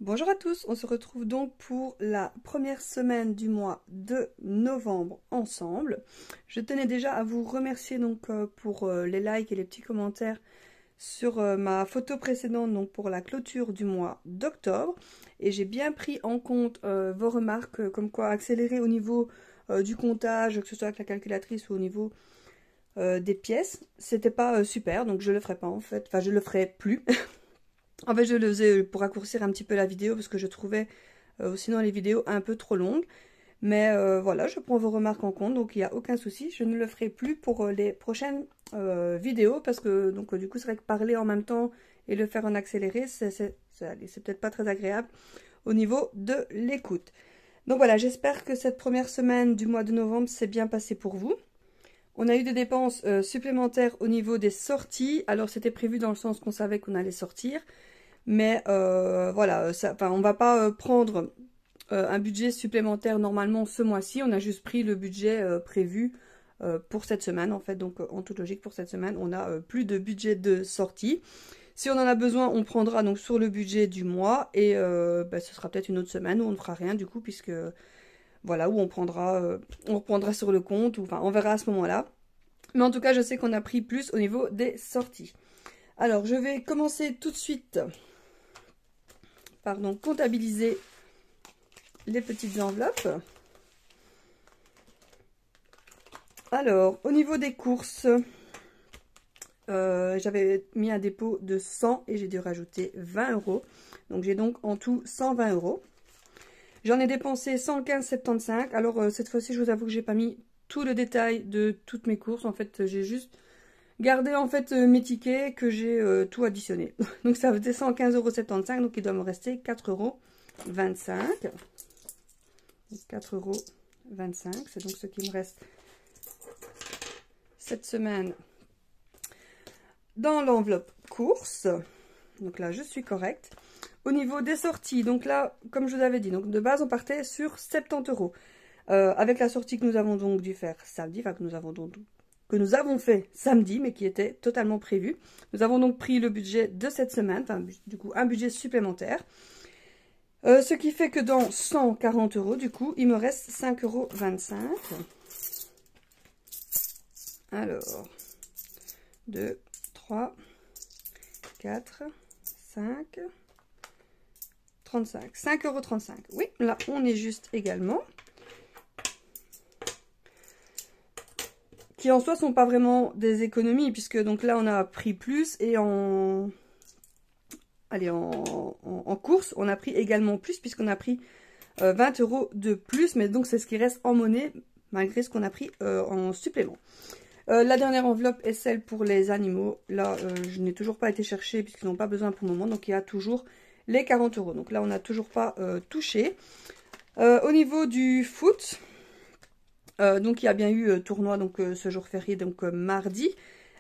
Bonjour à tous, on se retrouve donc pour la première semaine du mois de novembre ensemble. Je tenais déjà à vous remercier donc pour les likes et les petits commentaires sur ma photo précédente, donc pour la clôture du mois d'octobre. Et j'ai bien pris en compte vos remarques comme quoi accélérer au niveau du comptage, que ce soit avec la calculatrice ou au niveau des pièces, c'était pas super, donc je le ferai pas en fait, enfin je le ferai plus. En fait, je le faisais pour raccourcir un petit peu la vidéo parce que je trouvais sinon les vidéos un peu trop longues. Mais voilà, je prends vos remarques en compte, donc il n'y a aucun souci. Je ne le ferai plus pour les prochaines vidéos parce que donc du coup, c'est vrai que parler en même temps et le faire en accéléré, c'est peut-être pas très agréable au niveau de l'écoute. Donc voilà, j'espère que cette première semaine du mois de novembre s'est bien passée pour vous. On a eu des dépenses supplémentaires au niveau des sorties. Alors c'était prévu dans le sens qu'on savait qu'on allait sortir. Mais voilà, on va pas prendre un budget supplémentaire normalement ce mois-ci. On a juste pris le budget prévu pour cette semaine. En fait, donc en toute logique, pour cette semaine, on a plus de budget de sortie. Si on en a besoin, on prendra donc sur le budget du mois. Et ce sera peut-être une autre semaine où on ne fera rien du coup, puisque voilà, où on reprendra sur le compte. Enfin, on verra à ce moment-là. Mais en tout cas, je sais qu'on a pris plus au niveau des sorties. Alors, je vais commencer tout de suite par donc comptabiliser les petites enveloppes. Alors, au niveau des courses, j'avais mis un dépôt de 100 et j'ai dû rajouter 20 €. Donc, j'ai donc en tout 120 €. J'en ai dépensé 115,75 €. Alors, cette fois-ci, je vous avoue que j'ai pas mis tout le détail de toutes mes courses. En fait, j'ai juste gardé en fait mes tickets que j'ai tout additionné. Donc, ça faisait 115,75 €. Donc, il doit me rester 4,25 €. 4,25 €, c'est donc ce qui me reste cette semaine dans l'enveloppe course. Donc là, je suis correcte. Au niveau des sorties, donc là, comme je vous avais dit, donc de base, on partait sur 70 €. Avec la sortie que nous avons donc dû faire samedi, enfin que nous avons fait samedi, mais qui était totalement prévu. Nous avons donc pris le budget de cette semaine, enfin du coup un budget supplémentaire. Ce qui fait que dans 140 €, du coup, il me reste 5,25 €. Alors, 2, 3, 4, 5, 35. 5,35 €. Oui, là, on est juste également. Qui en soi sont pas vraiment des économies, puisque donc là, on a pris plus et en course, on a pris également plus, puisqu'on a pris 20 € de plus, mais donc c'est ce qui reste en monnaie, malgré ce qu'on a pris en supplément. La dernière enveloppe est celle pour les animaux. Là, je n'ai toujours pas été chercher, puisqu'ils n'ont pas besoin pour le moment, donc il y a toujours les 40 €. Donc là, on n'a toujours pas touché. Au niveau du foot, donc il y a bien eu tournoi donc ce jour férié, donc mardi.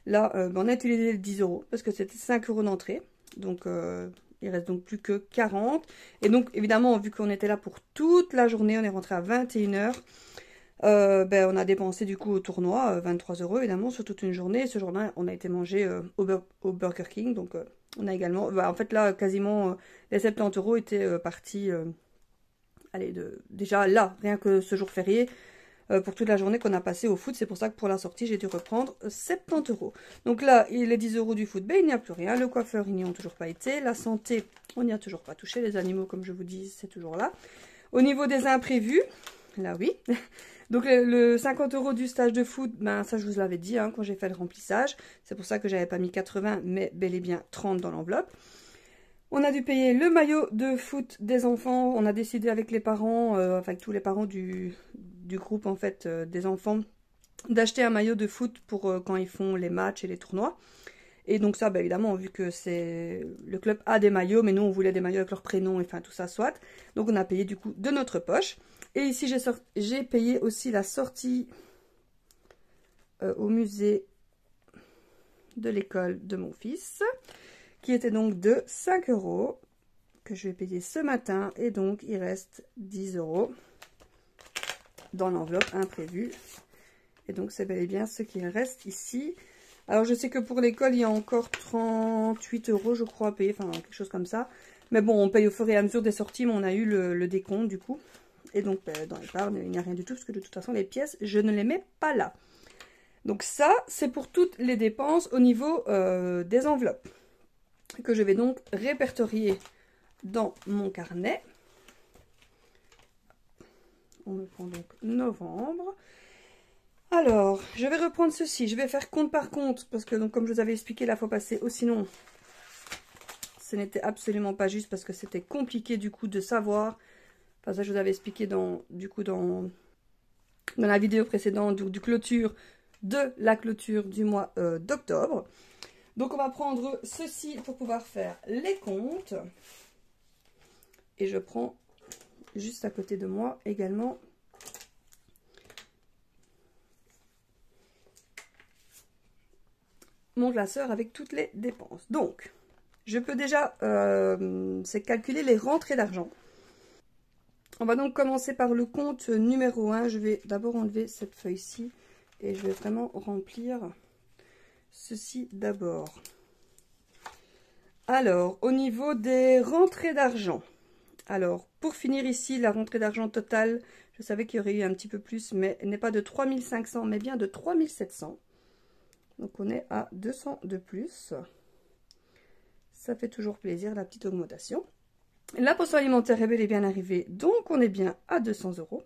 Là, on a utilisé 10 €, parce que c'était 5 € d'entrée. Donc, il reste donc plus que 40. Et donc, évidemment, vu qu'on était là pour toute la journée, on est rentré à 21 h. On a dépensé du coup au tournoi 23 € évidemment sur toute une journée. Ce jour-là, on a été manger au Burger King. Donc, on a également... en fait, là, quasiment les 70 € étaient partis... allez, déjà là, rien que ce jour férié, pour toute la journée qu'on a passé au foot. C'est pour ça que pour la sortie, j'ai dû reprendre 70 €. Donc là, les 10 € du foot, il n'y a plus rien. Le coiffeur, ils n'y ont toujours pas été. La santé, on n'y a toujours pas touché. Les animaux, comme je vous dis, c'est toujours là. Au niveau des imprévus, là oui. Donc le 50 € du stage de foot, ça je vous l'avais dit hein, quand j'ai fait le remplissage. C'est pour ça que j'avais pas mis 80, mais bel et bien 30 dans l'enveloppe. On a dû payer le maillot de foot des enfants. On a décidé avec les parents, avec tous les parents du groupe en fait des enfants, d'acheter un maillot de foot pour quand ils font les matchs et les tournois. Et donc ça, évidemment, vu que le club a des maillots, mais nous on voulait des maillots avec leur prénom, et enfin tout ça soit. Donc on a payé du coup de notre poche. Et ici j'ai payé aussi la sortie au musée de l'école de mon fils, qui était donc de 5 € que je vais payer ce matin. Et donc il reste 10 € dans l'enveloppe imprévue. Et donc c'est bel et bien ce qu'il reste ici. Alors je sais que pour l'école il y a encore 38 € je crois à payer, enfin quelque chose comme ça. Mais bon, on paye au fur et à mesure des sorties, mais on a eu le décompte du coup. Et donc, dans l'épargne, il n'y a rien du tout, parce que de toute façon, les pièces, je ne les mets pas là. Donc ça, c'est pour toutes les dépenses au niveau des enveloppes, que je vais donc répertorier dans mon carnet. On me prend donc novembre. Alors, je vais reprendre ceci. Je vais faire compte par compte, parce que donc, comme je vous avais expliqué la fois passée, ou sinon, ce n'était absolument pas juste, parce que c'était compliqué du coup de savoir. Enfin, ça, je vous avais expliqué dans la vidéo précédente du clôture, de la clôture du mois d'octobre. Donc, on va prendre ceci pour pouvoir faire les comptes. Et je prends juste à côté de moi également mon classeur avec toutes les dépenses. Donc, je peux déjà calculer les rentrées d'argent. On va donc commencer par le compte numéro 1. Je vais d'abord enlever cette feuille-ci et je vais vraiment remplir ceci d'abord. Alors, au niveau des rentrées d'argent. Alors, pour finir ici, la rentrée d'argent totale, je savais qu'il y aurait eu un petit peu plus, mais elle n'est pas de 3500, mais bien de 3700. Donc, on est à 200 de plus. Ça fait toujours plaisir, la petite augmentation. La pension alimentaire est bel et bien arrivée, donc on est bien à 200 euros.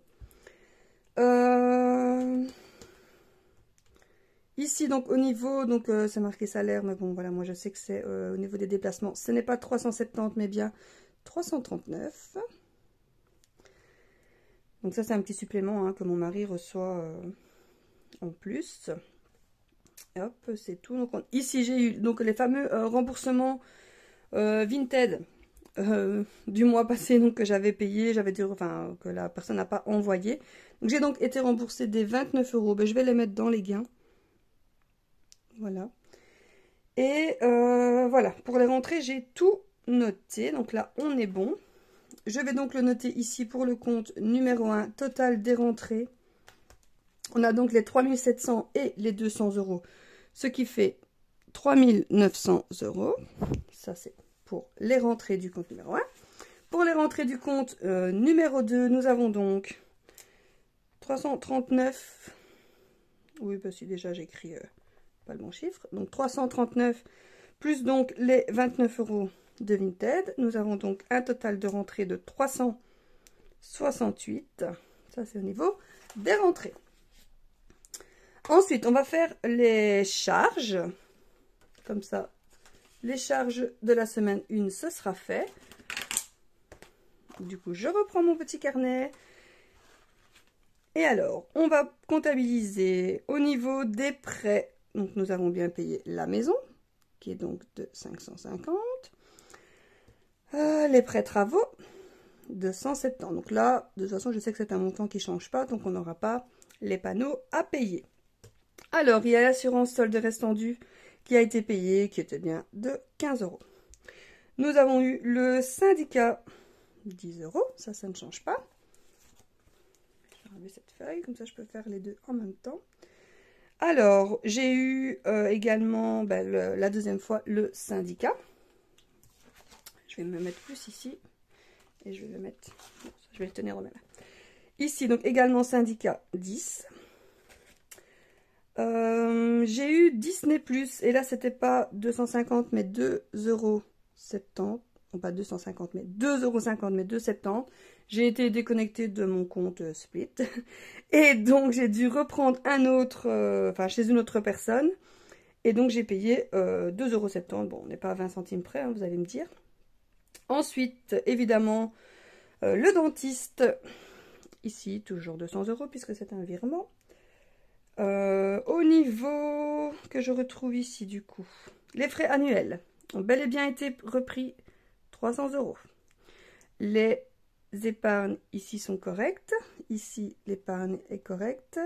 Ici, donc, au niveau, donc c'est marqué salaire, mais bon, voilà, moi je sais que c'est au niveau des déplacements. Ce n'est pas 370, mais bien 339. Donc ça, c'est un petit supplément que mon mari reçoit en plus. Et hop, c'est tout. Donc, ici, j'ai eu donc les fameux remboursements Vinted du mois passé, donc que j'avais payé, enfin que la personne n'a pas envoyé. Donc j'ai donc été remboursée des 29 euros. Ben, je vais les mettre dans les gains. Voilà. Et voilà, pour les rentrées, j'ai tout noté. Donc là, on est bon. Je vais donc le noter ici pour le compte numéro 1, total des rentrées. On a donc les 3700 et les 200 euros, ce qui fait 3900 euros. Ça, c'est pour les rentrées du compte numéro 1. Pour les rentrées du compte numéro 2, nous avons donc 339. Oui, parce que déjà, j'écris pas le bon chiffre. Donc, 339 plus donc les 29 euros de Vinted. Nous avons donc un total de rentrée de 368. Ça, c'est au niveau des rentrées. Ensuite, on va faire les charges. Comme ça, les charges de la semaine 1, ce sera fait. Du coup, je reprends mon petit carnet. Et alors, on va comptabiliser au niveau des prêts. Donc, nous avons bien payé la maison, qui est donc de 550. Les prêts travaux, de 170. Donc là, de toute façon, je sais que c'est un montant qui ne change pas, donc on n'aura pas les panneaux à payer. Alors, il y a l'assurance solde restant dû qui a été payée, qui était bien de 15 euros. Nous avons eu le syndicat, 10 euros, ça ne change pas. Je vais enlever cette feuille, comme ça je peux faire les deux en même temps. Alors, j'ai eu également, la deuxième fois, le syndicat. Je vais me mettre plus ici, et je vais le mettre, je vais le tenir au même. Ici, donc également syndicat, 10. J'ai eu Disney+, et là c'était pas 250 mais 2,70 €, non pas 250 mais 2,50 €, mais 2,70 €. J'ai été déconnectée de mon compte Split, et donc j'ai dû reprendre un autre, enfin chez une autre personne, et donc j'ai payé 2,70 €. Bon, on n'est pas à 20 centimes près, hein, vous allez me dire. Ensuite, évidemment, le dentiste, ici toujours 200 € puisque c'est un virement. Au niveau que je retrouve ici du coup, les frais annuels ont bel et bien été repris, 300 €. Les épargnes ici sont correctes, ici l'épargne est correcte,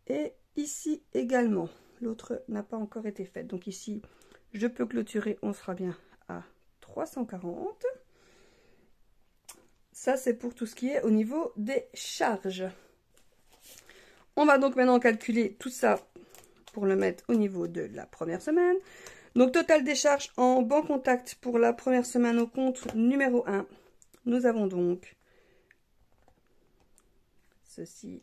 et ici également, l'autre n'a pas encore été faite. Donc ici, je peux clôturer, on sera bien à 340. Ça, c'est pour tout ce qui est au niveau des charges. On va donc maintenant calculer tout ça pour le mettre au niveau de la première semaine. Donc, total des charges en banque contact pour la première semaine au compte numéro 1. Nous avons donc ceci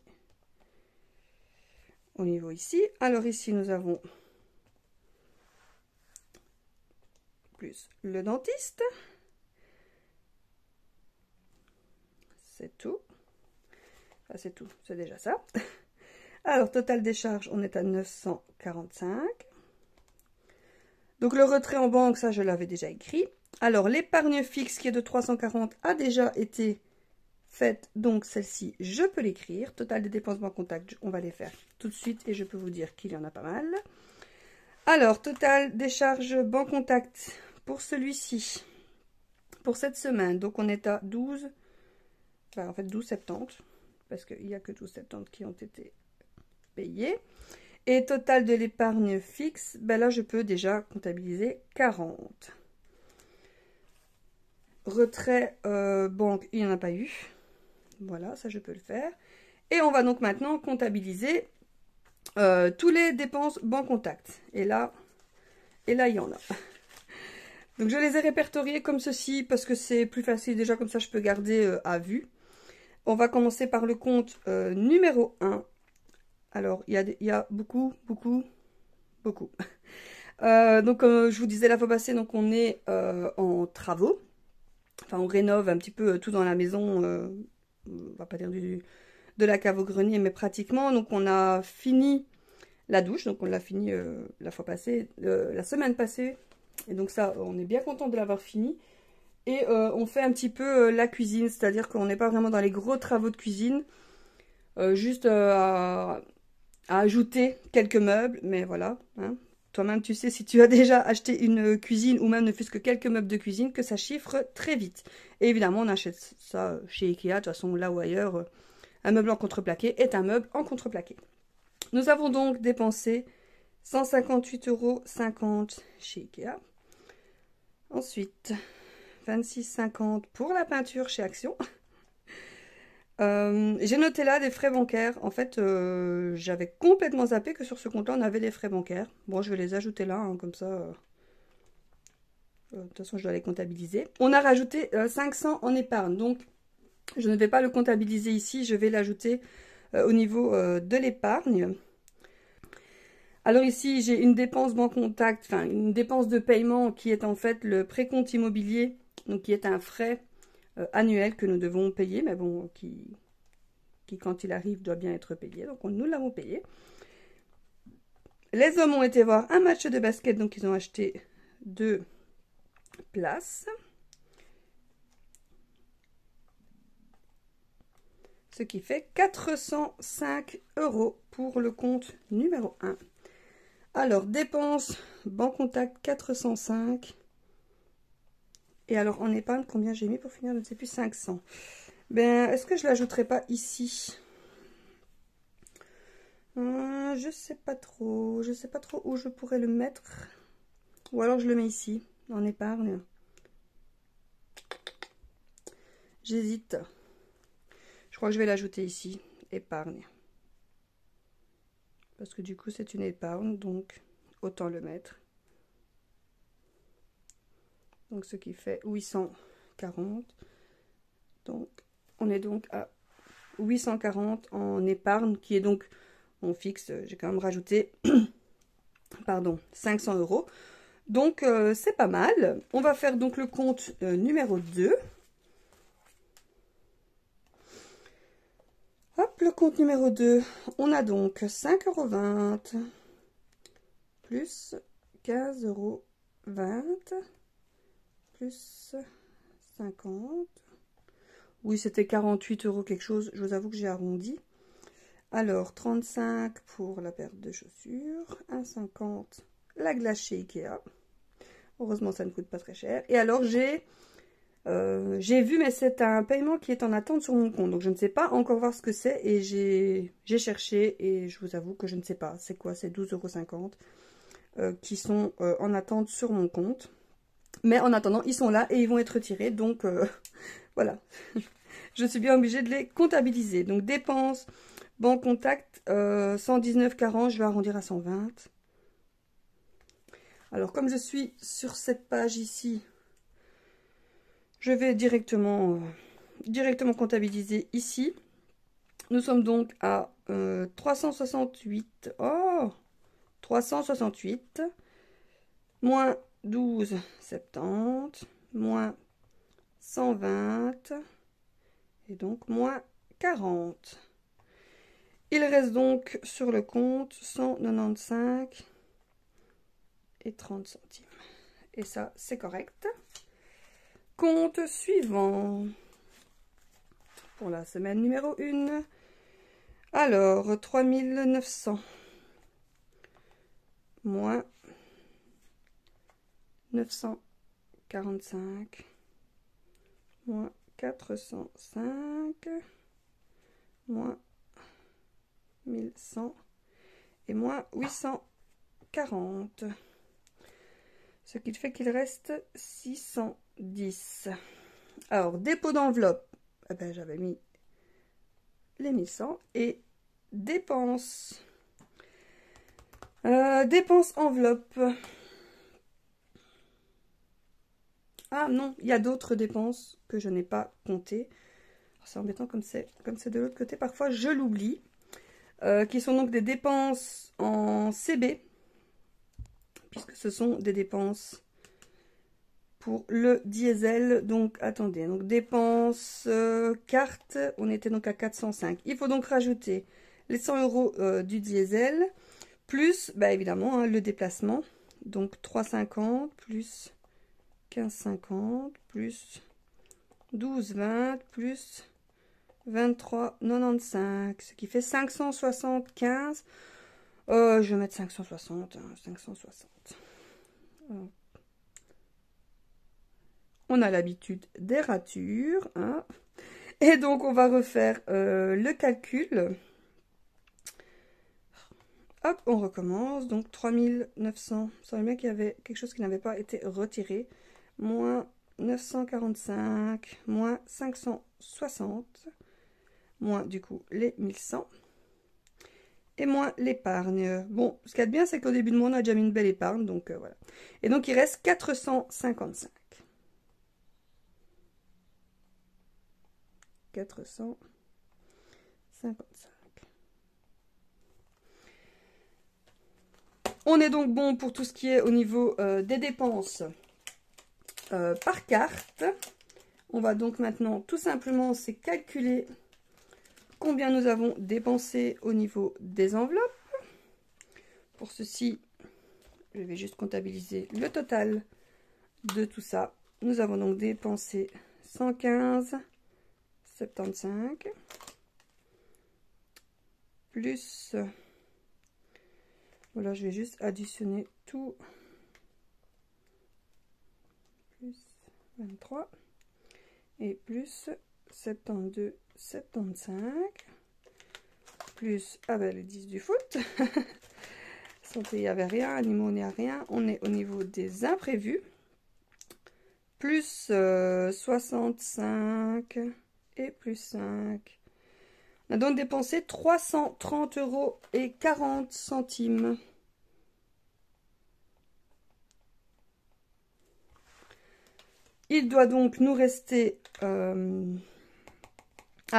au niveau ici. Alors ici, nous avons plus le dentiste. C'est tout. Enfin, c'est tout, c'est déjà ça. Alors, total des charges, on est à 945. Donc, le retrait en banque, ça, je l'avais déjà écrit. Alors, l'épargne fixe qui est de 340 a déjà été faite. Donc, celle-ci, je peux l'écrire. Total des dépenses banque contact, on va les faire tout de suite. Et je peux vous dire qu'il y en a pas mal. Alors, total des charges banque contact pour celui-ci. Pour cette semaine, donc on est à 12. Enfin, en fait, 12,70. Parce qu'il n'y a que 12,70 qui ont été payés. Et total de l'épargne fixe, ben là, je peux déjà comptabiliser 40. Retrait banque, il n'y en a pas eu. Voilà, ça, je peux le faire. Et on va donc maintenant comptabiliser tous les dépenses banque contact. Et là, il y en a. Donc, je les ai répertoriés comme ceci parce que c'est plus facile. Déjà, comme ça, je peux garder à vue. On va commencer par le compte numéro 1. Alors, il y a beaucoup. Donc, comme je vous disais la fois passée, donc on est en travaux. Enfin, on rénove un petit peu tout dans la maison. On va pas dire de la cave au grenier, mais pratiquement. Donc, on a fini la douche. Donc, on l'a fini la fois passée, la semaine passée. Et donc, ça, on est bien content de l'avoir fini. Et on fait un petit peu la cuisine. C'est-à-dire qu'on n'est pas vraiment dans les gros travaux de cuisine. Juste à ajouter quelques meubles, mais voilà, hein. Toi-même tu sais si tu as déjà acheté une cuisine ou même ne fût-ce que quelques meubles de cuisine que ça chiffre très vite. Et évidemment on achète ça chez Ikea, de toute façon là ou ailleurs, un meuble en contreplaqué est un meuble en contreplaqué. Nous avons donc dépensé 158,50 € chez Ikea. Ensuite 26,50 € pour la peinture chez Action. J'ai noté là des frais bancaires. En fait, j'avais complètement zappé que sur ce compte-là, on avait les frais bancaires. Bon, je vais les ajouter là, hein, comme ça. De toute façon, je dois les comptabiliser. On a rajouté 500 en épargne. Donc, je ne vais pas le comptabiliser ici. Je vais l'ajouter au niveau de l'épargne. Alors ici, j'ai une dépense banque contact, enfin, une dépense de paiement qui est en fait le précompte immobilier. Donc, qui est un frais annuel que nous devons payer, mais bon, qui quand il arrive doit bien être payé, donc nous l'avons payé. Les hommes ont été voir un match de basket, donc ils ont acheté 2 places, ce qui fait 405 € pour le compte numéro 1. Alors, dépenses banque contact 405. Et alors, en épargne, combien j'ai mis pour finir? Je ne sais plus, 500. Ben, est-ce que je ne l'ajouterai pas ici? Je sais pas trop. Je sais pas trop où je pourrais le mettre. Ou alors, je le mets ici, en épargne. J'hésite. Je crois que je vais l'ajouter ici, épargne. Parce que du coup, c'est une épargne, donc autant le mettre. Donc, ce qui fait 840. Donc, on est donc à 840 en épargne, qui est donc mon fixe. J'ai quand même rajouté, pardon, 500 €. Donc, c'est pas mal. On va faire donc le compte numéro 2. Hop, le compte numéro 2. On a donc 5,20 € plus 15,20 € plus 50. Oui, c'était 48 € quelque chose. Je vous avoue que j'ai arrondi. Alors, 35 pour la paire de chaussures. 1,50 la glace chez Ikea. Heureusement, ça ne coûte pas très cher. Et alors, j'ai vu, mais c'est un paiement qui est en attente sur mon compte. Donc, je ne sais pas encore voir ce que c'est. Et j'ai cherché et je vous avoue que je ne sais pas. C'est quoi? C'est 12,50 € qui sont en attente sur mon compte. Mais en attendant, ils sont là et ils vont être retirés. Donc, voilà. Je suis bien obligée de les comptabiliser. Donc, dépenses, banque contact, 119,40. Je vais arrondir à 120. Alors, comme je suis sur cette page ici, je vais directement comptabiliser ici. Nous sommes donc à 368. Oh, 368. Moins 12,70. Moins 120. Et donc moins 40. Il reste donc sur le compte 195 et 30 centimes. Et ça, c'est correct. Compte suivant. Pour la semaine numéro 1. Alors, 3900. Moins 945. Moins 405. Moins 1100. Et moins 840. Ce qui fait qu'il reste 610. Alors, dépôt d'enveloppe. Eh ben, j'avais mis les 1100. Et dépenses. Dépenses enveloppe. Ah non, il y a d'autres dépenses que je n'ai pas comptées. C'est embêtant comme c'est de l'autre côté. Parfois, je l'oublie. Qui sont donc des dépenses en CB. Puisque ce sont des dépenses pour le diesel. Donc, attendez. Donc, dépenses carte. On était donc à 405. Il faut donc rajouter les 100 € du diesel. Plus, bah, évidemment, hein, le déplacement. Donc, 3,50 plus 15,50 plus 12,20 plus 23,95. Ce qui fait 575. Je vais mettre 560. 560. On a l'habitude des ratures. Hein. Et donc, on va refaire le calcul. Hop, on recommence. Donc, 3900. Ça serait bien qu'il y avait quelque chose qui n'avait pas été retiré. Moins 945. Moins 560. Moins, du coup, les 1100. Et moins l'épargne. Bon, ce qu'il y a de bien, c'est qu'au début de mois, on a déjà mis une belle épargne. Donc, voilà. Et donc, il reste 455. 455. On est donc bon pour tout ce qui est au niveau des dépenses par carte. On va donc maintenant tout simplement c'est calculer combien nous avons dépensé au niveau des enveloppes. Pour ceci, je vais juste comptabiliser le total de tout ça. Nous avons donc dépensé 115,75 plus, voilà, je vais juste additionner tout, plus 23 et plus 72,75 plus, ah ben les 10 du foot. Santé, il n'y avait rien, animaux, on n'est à rien. On est au niveau des imprévus. Plus 65 et plus 5. On a donc dépensé 330,40 €. Il doit donc nous rester...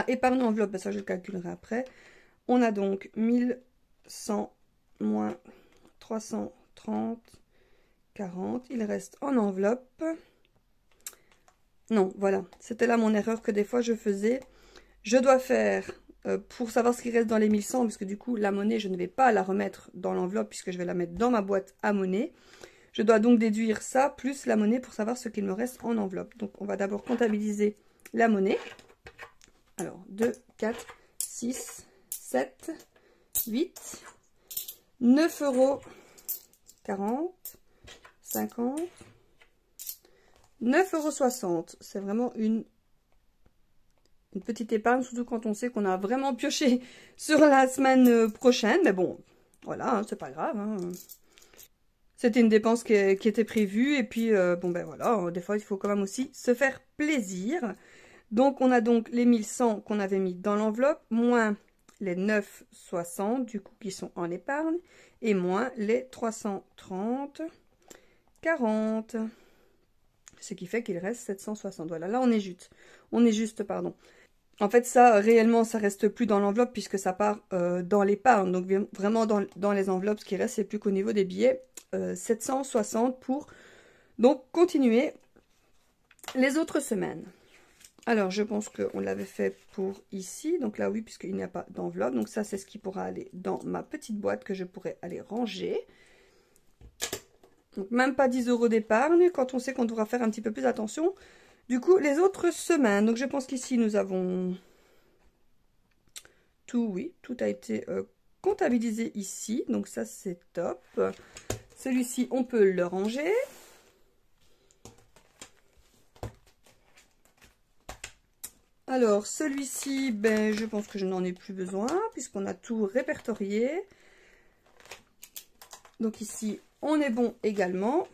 épargne enveloppe, ça je le calculerai après. On a donc 1100 moins 330, 40. Il reste en enveloppe. Non, voilà. C'était là mon erreur que des fois je faisais. Je dois faire, pour savoir ce qui reste dans les 1100, puisque du coup, la monnaie, je ne vais pas la remettre dans l'enveloppe, puisque je vais la mettre dans ma boîte à monnaie. Je dois donc déduire ça, plus la monnaie, pour savoir ce qu'il me reste en enveloppe. Donc, on va d'abord comptabiliser la monnaie. Alors, 2, 4, 6, 7, 8, 9 €, 40, 50, 9,60 €. C'est vraiment une petite épargne, surtout quand on sait qu'on a vraiment pioché sur la semaine prochaine. Mais bon, voilà, hein, c'est pas grave. Hein. C'était une dépense qui était prévue. Et puis, bon ben voilà, des fois, il faut quand même aussi se faire plaisir. Donc, on a donc les 1100 qu'on avait mis dans l'enveloppe, moins les 9,60 du coup qui sont en épargne, et moins les 330 40. Ce qui fait qu'il reste 760. Voilà, là on est juste. On est juste, pardon. En fait, ça, réellement, ça reste plus dans l'enveloppe puisque ça part dans l'épargne. Donc, vraiment, dans les enveloppes, ce qui reste, c'est plus qu'au niveau des billets. 760 pour, donc, continuer les autres semaines. Alors, je pense qu'on l'avait fait pour ici. Donc là, oui, puisqu'il n'y a pas d'enveloppe. Donc ça, c'est ce qui pourra aller dans ma petite boîte que je pourrais aller ranger. Donc, même pas 10 € d'épargne quand on sait qu'on devra faire un petit peu plus attention. Du coup, les autres semaines. Donc, je pense qu'ici, nous avons tout, oui, tout a été comptabilisé ici. Donc, ça, c'est top. Celui-ci, on peut le ranger. Alors, celui-ci, ben, je pense que je n'en ai plus besoin puisqu'on a tout répertorié. Donc, ici, on est bon également.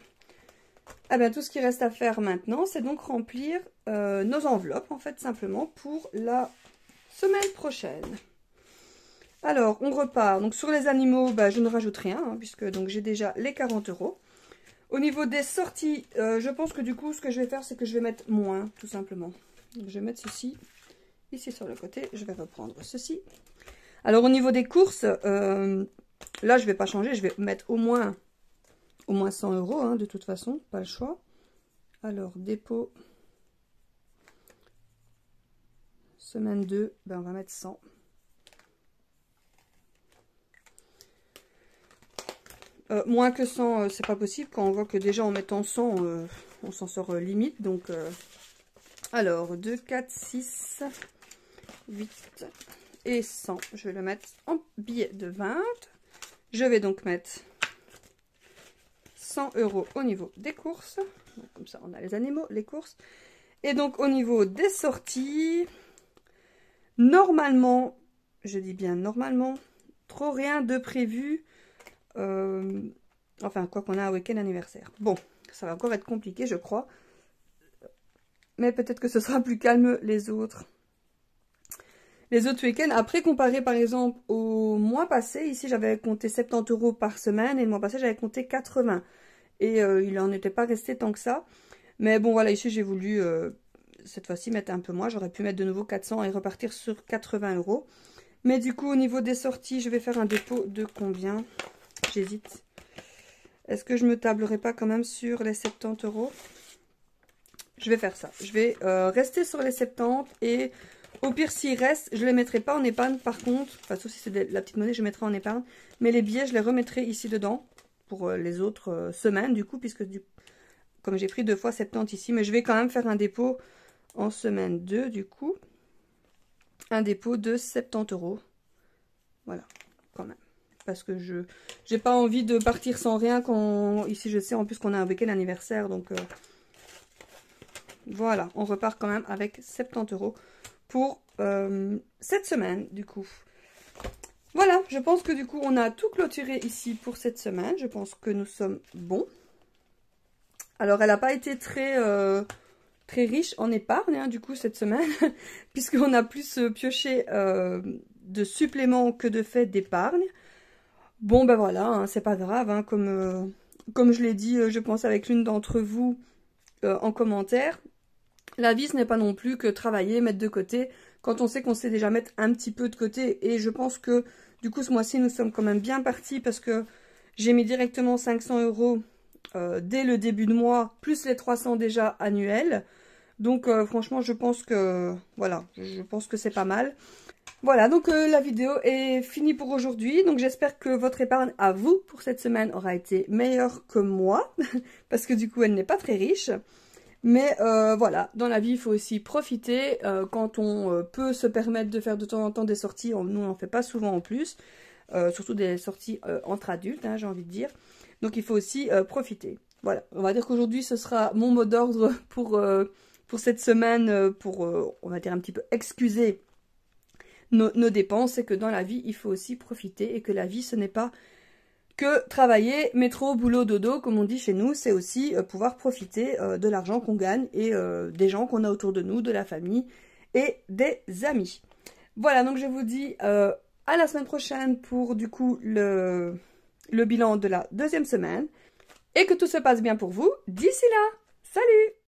Ah ben, tout ce qui reste à faire maintenant, c'est donc remplir nos enveloppes, en fait, simplement pour la semaine prochaine. Alors, on repart. Donc, sur les animaux, ben, je ne rajoute rien, hein, puisque donc j'ai déjà les 40 €. Au niveau des sorties, je pense que du coup, ce que je vais faire, c'est que je vais mettre moins, tout simplement. Donc, je vais mettre ceci ici sur le côté. Je vais reprendre ceci. Alors, au niveau des courses, là, je ne vais pas changer. Je vais mettre au moins 100 €, hein, de toute façon, pas le choix. Alors, dépôt, semaine 2, ben, on va mettre 100. Moins que 100, c'est pas possible. Quand on voit que déjà en mettant 100, on s'en sort limite. Donc, alors, 2, 4, 6, 8 et 100. Je vais le mettre en billet de 20. Je vais donc mettre 100 € au niveau des courses. Donc, comme ça, on a les animaux, les courses. Et donc, au niveau des sorties, normalement, je dis bien normalement, trop rien de prévu. Enfin, quoi qu'on a un week-end anniversaire. Bon, ça va encore être compliqué, je crois. Mais peut-être que ce sera plus calme les autres week-ends. Après, comparé par exemple au mois passé, ici j'avais compté 70 € par semaine et le mois passé j'avais compté 80. Et il n'en était pas resté tant que ça. Mais bon, voilà, ici j'ai voulu cette fois-ci mettre un peu moins. J'aurais pu mettre de nouveau 400 et repartir sur 80 €. Mais du coup, au niveau des sorties, je vais faire un dépôt de combien? J'hésite. Est-ce que je me tablerai pas quand même sur les 70 €? Je vais faire ça. Je vais rester sur les 70 et au pire, s'il reste, je ne les mettrai pas en épargne. Par contre, enfin, sauf si c'est de la petite monnaie, je mettrai en épargne. Mais les billets, je les remettrai ici dedans pour les autres semaines, du coup, puisque comme j'ai pris 2 fois 70 ici. Mais je vais quand même faire un dépôt en semaine 2, du coup. Un dépôt de 70 €. Voilà, quand même. Parce que je n'ai pas envie de partir sans rien quand ici je sais en plus qu'on a un week-end anniversaire. Donc voilà, on repart quand même avec 70 € pour cette semaine du coup. Voilà, je pense que du coup on a tout clôturé ici pour cette semaine. Je pense que nous sommes bons. Alors elle n'a pas été très riche en épargne hein, du coup cette semaine. Puisqu'on a plus pioché de suppléments que de fait d'épargne. Bon ben voilà, hein, c'est pas grave, hein, comme je l'ai dit, je pense avec l'une d'entre vous en commentaire, la vie ce n'est pas non plus que travailler, mettre de côté, quand on sait qu'on sait déjà mettre un petit peu de côté. Et je pense que du coup ce mois-ci nous sommes quand même bien partis parce que j'ai mis directement 500 € dès le début de mois, plus les 300 déjà annuels. Donc franchement je pense que voilà, je pense que c'est pas mal. Voilà, donc la vidéo est finie pour aujourd'hui. Donc j'espère que votre épargne à vous pour cette semaine aura été meilleure que moi. Parce que du coup elle n'est pas très riche. Mais voilà, dans la vie il faut aussi profiter. Quand on peut se permettre de faire de temps en temps des sorties, nous on n'en fait pas souvent en plus. Surtout des sorties entre adultes, hein, j'ai envie de dire. Donc il faut aussi profiter. Voilà, on va dire qu'aujourd'hui ce sera mon mot d'ordre pour cette semaine. Pour, on va dire un petit peu excuser nos dépenses, c'est que dans la vie, il faut aussi profiter et que la vie, ce n'est pas que travailler, métro, boulot, dodo, comme on dit chez nous, c'est aussi pouvoir profiter de l'argent qu'on gagne et des gens qu'on a autour de nous, de la famille et des amis. Voilà, donc je vous dis à la semaine prochaine pour du coup le bilan de la deuxième semaine. et que tout se passe bien pour vous d'ici là. Salut!